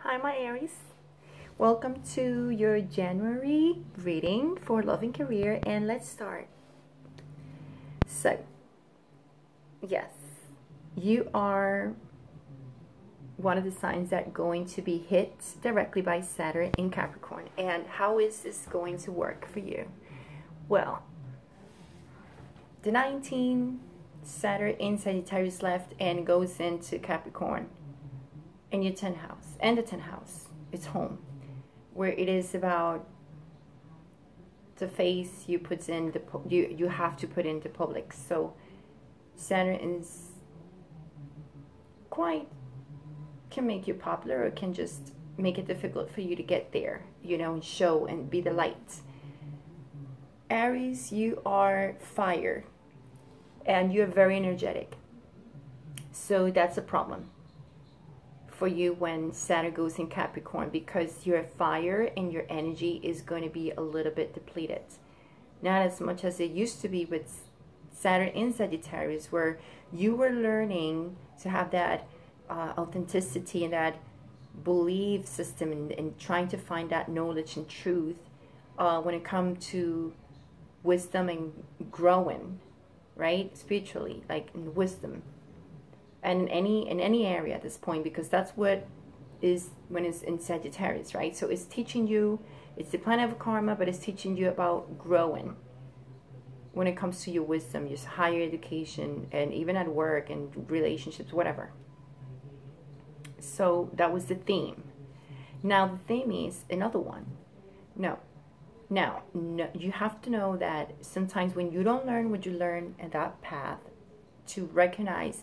Hi, my Aries. Welcome to your January reading for love and career, and let's start. So, yes, you are one of the signs that are going to be hit directly by Saturn in Capricorn. And how is this going to work for you? Well, the 19th, Saturn in Sagittarius left and goes into Capricorn in your 10th house. And the 10th house, it's home, where it is about the face you put in you have to put into public. So Saturn is can make you popular, or can just make it difficult for you to get there, and show and be the light. Aries, you are fire and you're very energetic, so that's a problem for you when Saturn goes in Capricorn, because your fire and your energy is going to be a little bit depleted. Not as much as it used to be with Saturn in Sagittarius, where you were learning to have that authenticity and that belief system, and trying to find that knowledge and truth when it comes to wisdom and growing, right? Spiritually, like in wisdom. And in any area at this point, because that's what is when it's in Sagittarius, right? So it's teaching you, it's the planet of karma, but it's teaching you about growing when it comes to your wisdom, your higher education, and even at work and relationships, whatever. So that was the theme. Now the theme is another one. No, you have to know that sometimes when you don't learn what you learn in that path, to recognize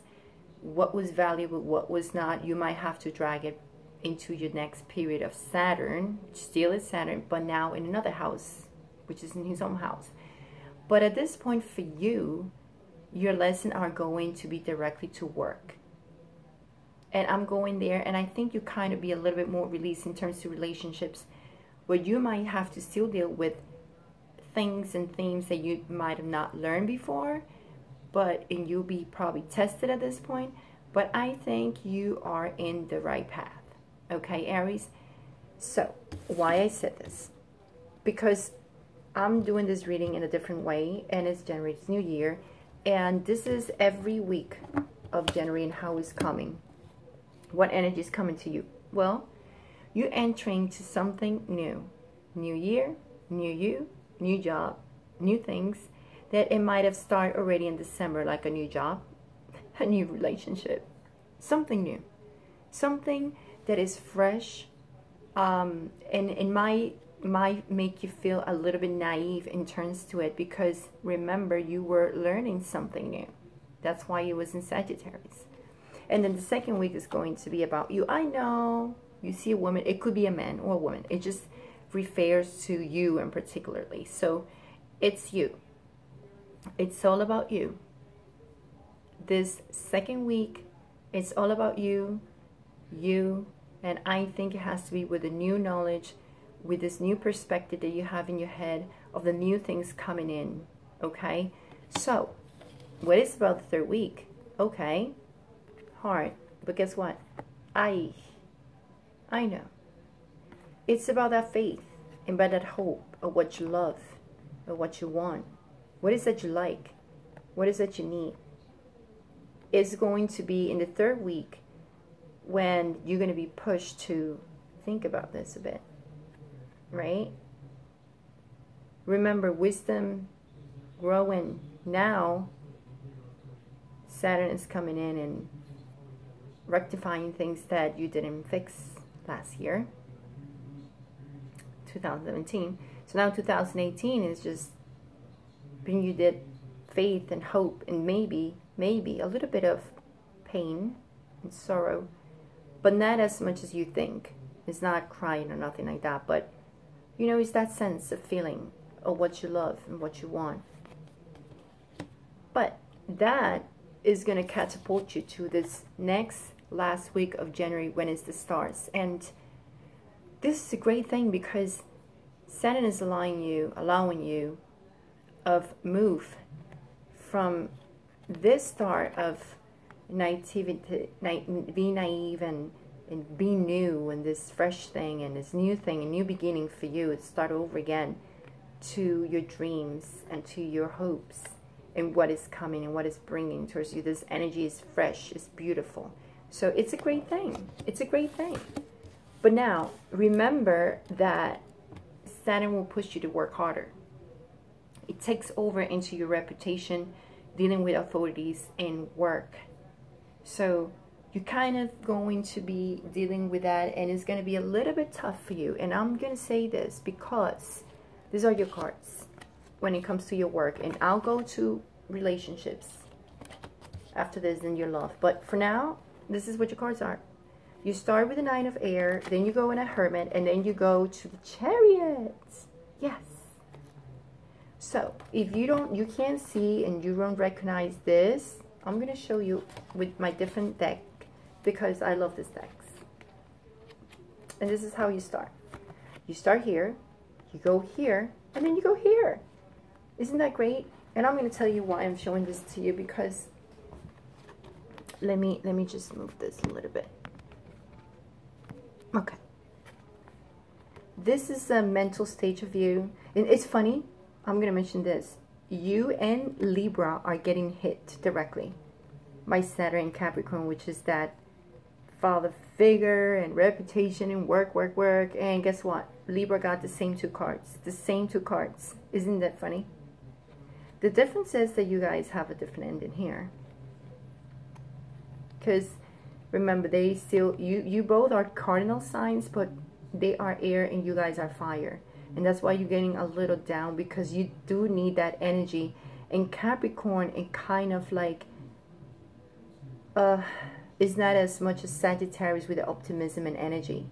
what was valuable, what was not, you might have to drag it into your next period of Saturn. Still is Saturn, but now in another house, which is in his own house. But at this point for you, your lessons are going to be directly to work. And I'm going there, and I think you kind of be a little bit more released in terms of relationships, where you might have to still deal with things and themes that you might have not learned before, and you'll be probably tested at this point. But I think you are in the right path. Okay, Aries? So, why I said this? Because I'm doing this reading in a different way, and it's January, it's New Year, and this is every week of January and how it's coming. What energy is coming to you? Well, you're entering to something new. New year, new you, new job, new things. That it might have started already in December, like a new job, a new relationship, something new, something that is fresh, and it might make you feel a little bit naive in terms to it, because remember, you were learning something new. That's why it was in Sagittarius. And then the second week is going to be about you. I know you see a woman, it could be a man or a woman, it just refers to you in particularly. So it's you. It's all about you. This second week, it's all about you, and I think it has to be with a new knowledge, with this new perspective that you have in your head of the new things coming in, okay? So, what is about the third week? Okay, hard, but guess what? I know. It's about that faith, and about that hope of what you love, of what you want. What is that you like? What is that you need? It's going to be in the third week when you're going to be pushed to think about this a bit, right? Remember, wisdom, growing. Now, Saturn is coming in and rectifying things that you didn't fix last year, 2017. So now 2018 is just bring you that faith and hope, and maybe a little bit of pain and sorrow, but not as much as you think. It's not crying or nothing like that, but it's that sense of feeling of what you love and what you want. But that is going to catapult you to this last week of January, when it's the stars. And this is a great thing, because Saturn is allowing you of move from this start of naivety, be naive and and be new and this fresh thing and this new thing, a new beginning for you. It's start over again to your dreams and to your hopes and what is coming and what is bringing towards you. This energy is fresh, it's beautiful. So it's a great thing. It's a great thing. But now, remember that Saturn will push you to work harder. It takes over into your reputation, dealing with authorities and work. So you're kind of going to be dealing with that, and it's going to be a little bit tough for you. And I'm going to say this because these are your cards when it comes to your work. And I'll go to relationships after this in your love. But for now, this is what your cards are. You start with the Nine of Air, then you go in a Hermit, and then you go to the Chariot. Yes. So if you can't see and you don't recognize this, I'm going to show you with my different deck because I love this decks. And this is how you start. You start here, you go here, and then you go here. Isn't that great? And I'm going to tell you why I'm showing this to you, because let me just move this a little bit. Okay. This is a mental stage of you. And it's funny, I'm going to mention this. You and Libra are getting hit directly by Saturn and Capricorn, which is that father figure and reputation and work. And guess what? Libra got the same two cards. The same two cards. Isn't that funny? The difference is that you guys have a different ending here. Because remember, they still, you both are cardinal signs, but they are air and you guys are fire. And that's why you're getting a little down, because you do need that energy. And Capricorn, it kind of like, is not as much as Sagittarius with the optimism and energy.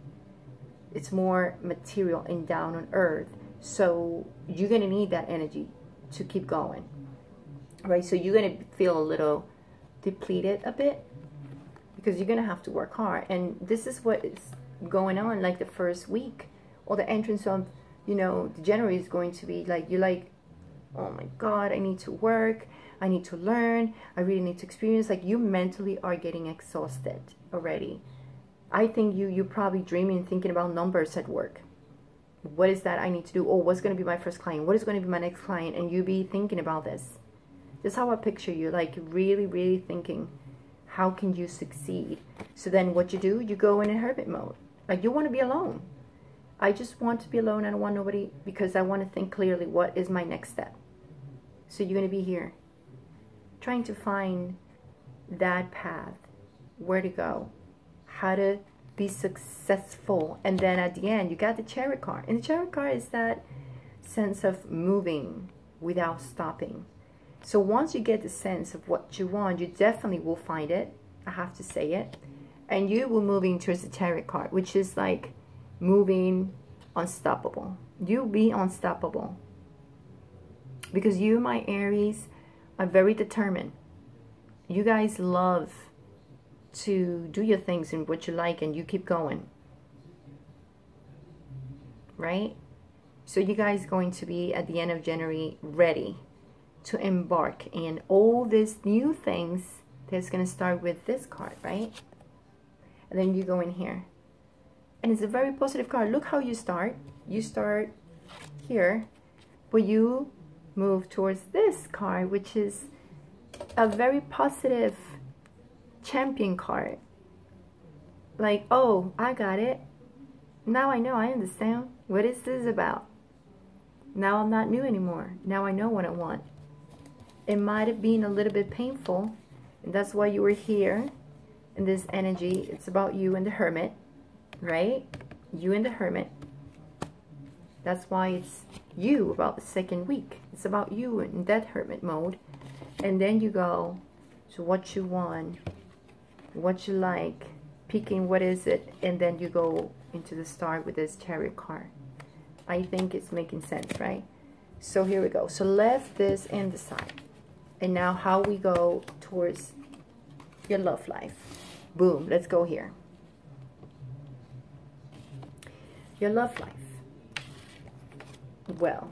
It's more material and down on earth. So you're going to need that energy to keep going. Right? So you're going to feel a little depleted a bit, because you're going to have to work hard. And this is what is going on, like the first week. Or the entrance of, you know, January is going to be like, you're like, oh my God, I need to work. I need to learn. I really need to experience. Like, you mentally are getting exhausted already. I think you're probably dreaming, thinking about numbers at work. What is that I need to do? Oh, what's going to be my first client? What is going to be my next client? And you be thinking about this. This is how I picture you, like really thinking, how can you succeed? So then what you do, you go in a hermit mode. Like, you want to be alone. I just want to be alone. I don't want nobody, because I want to think clearly, what is my next step? So you're going to be here, trying to find that path, where to go, how to be successful. And then at the end, you got the Chariot card. And the Chariot card is that sense of moving without stopping. So once you get the sense of what you want, you definitely will find it. I have to say it. And you will moving towards the Chariot card, which is like moving unstoppable. You'll be unstoppable. Because you, my Aries, are very determined. You guys love to do your things and what you like, and you keep going. Right? So you guys going to be, at the end of January, ready to embark in all these new things. That's going to start with this card, right? And then you go in here. And it's a very positive card. Look how you start. You start here, but you move towards this card, which is a very positive champion card. Like, oh, I got it. Now I know, I understand. What is this about? Now I'm not new anymore. Now I know what I want. It might have been a little bit painful, and that's why you were here in this energy. It's about you and the Hermit, right? You and the Hermit. That's why it's you about the second week. It's about you in that Hermit mode. And then you go to what you want, what you like, picking what is it, and then you go into the start with this Chariot card. I think it's making sense, right? So here we go. So left this and the side. And now how we go towards your love life. Boom, let's go here. Your love life. Well,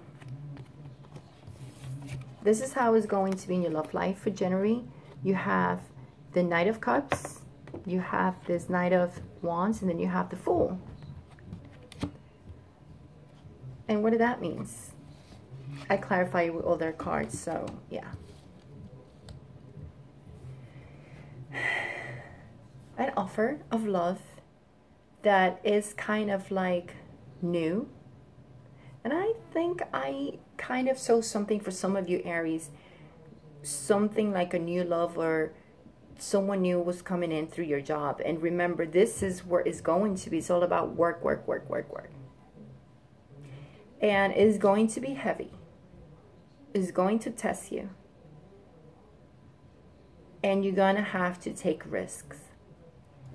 this is how it's going to be in your love life for January. You have the Knight of Cups. You have this Knight of Wands, and then you have the Fool. And what that means, I clarify with other cards, so yeah. An offer of love that is kind of like new. And I think I kind of saw something for some of you Aries, something like a new love, or someone new was coming in through your job. And remember, this is where it's going to be. It's all about work, work, work, work, work. And it's going to be heavy. It's going to test you. And you're going to have to take risks,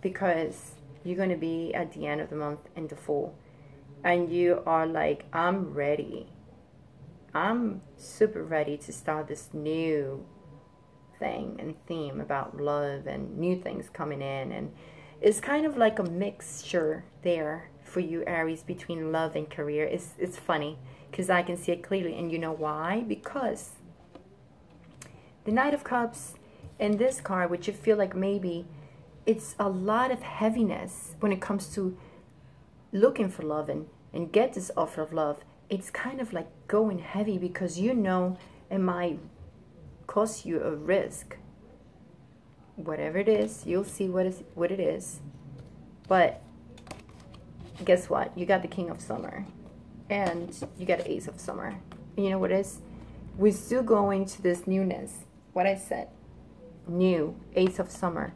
because you're going to be at the end of the month in the Fool. And you are like, I'm ready. I'm super ready to start this new thing and theme about love and new things coming in. And it's kind of like a mixture there for you Aries between love and career. It's funny because I can see it clearly. And you know why? Because the Knight of Cups and this card, which you feel like maybe it's a lot of heaviness when it comes to looking for love and get this offer of love. It's kind of like going heavy, because you know it might cost you a risk. Whatever it is, you'll see what it is. But guess what? You got the King of Summer, and you got the Ace of Summer. And you know what it is? We're still going to this newness. What I said, new, Ace of Summer,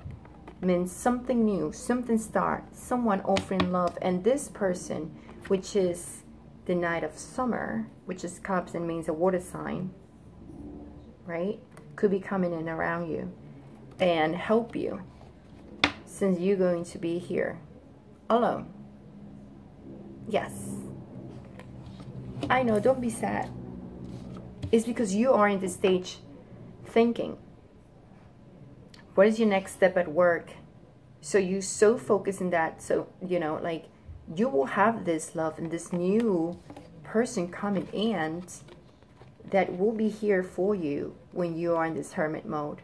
means something new, something start, someone offering love. And this person, which is the Knight of Summer, which is cups and means a water sign, right, could be coming in around you and help you, since you're going to be here alone. Yes, I know, don't be sad. It's because you are in this stage thinking, what is your next step at work? So you so focused in that, so you know, like, you will have this love and this new person coming in that will be here for you when you are in this hermit mode.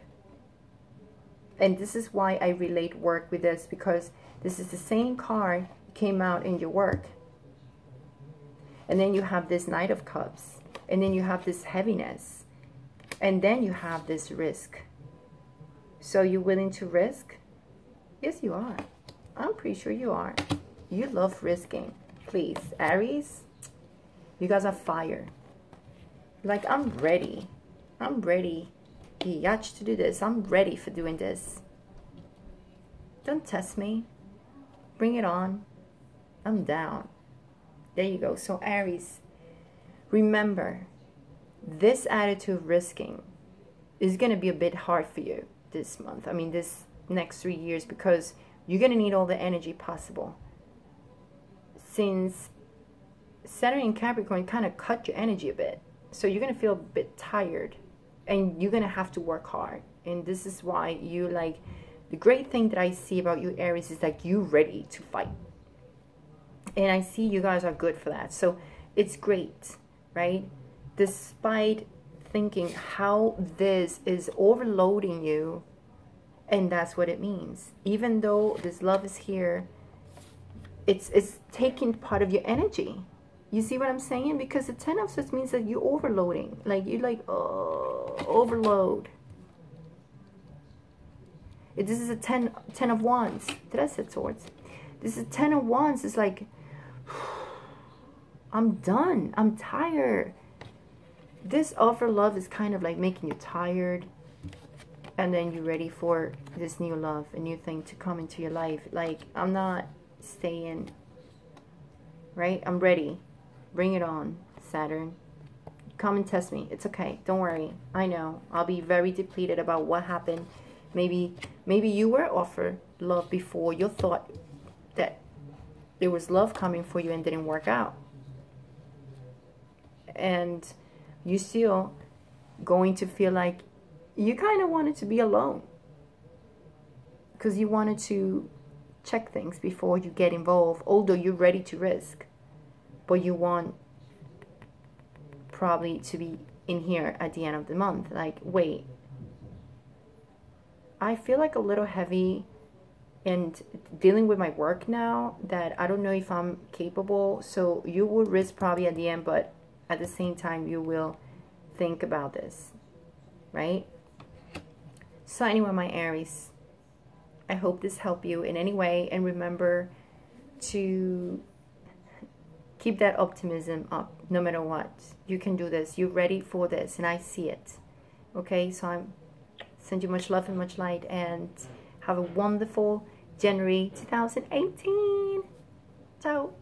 And this is why I relate work with this, because this is the same card came out in your work. And then you have this Knight of Cups, and then you have this heaviness, and then you have this risk. So you're willing to risk? Yes, you are. I'm pretty sure you are. You love risking. Please, Aries, you guys are fire. Like, I'm ready. I'm ready, Yach, to do this. I'm ready for doing this. Don't test me. Bring it on. I'm down. There you go. So Aries, remember, this attitude of risking is going to be a bit hard for you this month. I mean, this next 3 years, because you're going to need all the energy possible. Since Saturn in Capricorn kind of cut your energy a bit. So you're going to feel a bit tired. And you're going to have to work hard. And this is why you, like, the great thing that I see about you, Aries, is that you're ready to fight. And I see you guys are good for that. So it's great, right? Despite thinking how this is overloading you, and that's what it means. Even though this love is here, it's taking part of your energy. You see what I'm saying? Because the 10 of Swords means that you're overloading. Like, you're like, oh, overload. This is a 10 of Wands. Did I say Swords? This is 10 of Wands. It's like, I'm done. I'm tired. This offer love is kind of like making you tired. And then you're ready for this new love, a new thing to come into your life. Like, I'm not staying, right? I'm ready. Bring it on, Saturn. Come and test me. It's okay. Don't worry. I know. I'll be very depleted about what happened. Maybe you were offered love before. You thought that there was love coming for you and didn't work out. And you still going to feel like you kind of wanted to be alone. Because you wanted to check things before you get involved. Although you're ready to risk. But you want probably to be in here at the end of the month. Like, wait. I feel like a little heavy and dealing with my work now that I don't know if I'm capable. So you will risk probably at the end, but at the same time you will think about this, right? So anyway, my Aries, I hope this helped you in any way, and remember to keep that optimism up no matter what. You can do this. You're ready for this, and I see it. Okay, so I'm send you much love and much light, and have a wonderful January 2018. Ciao.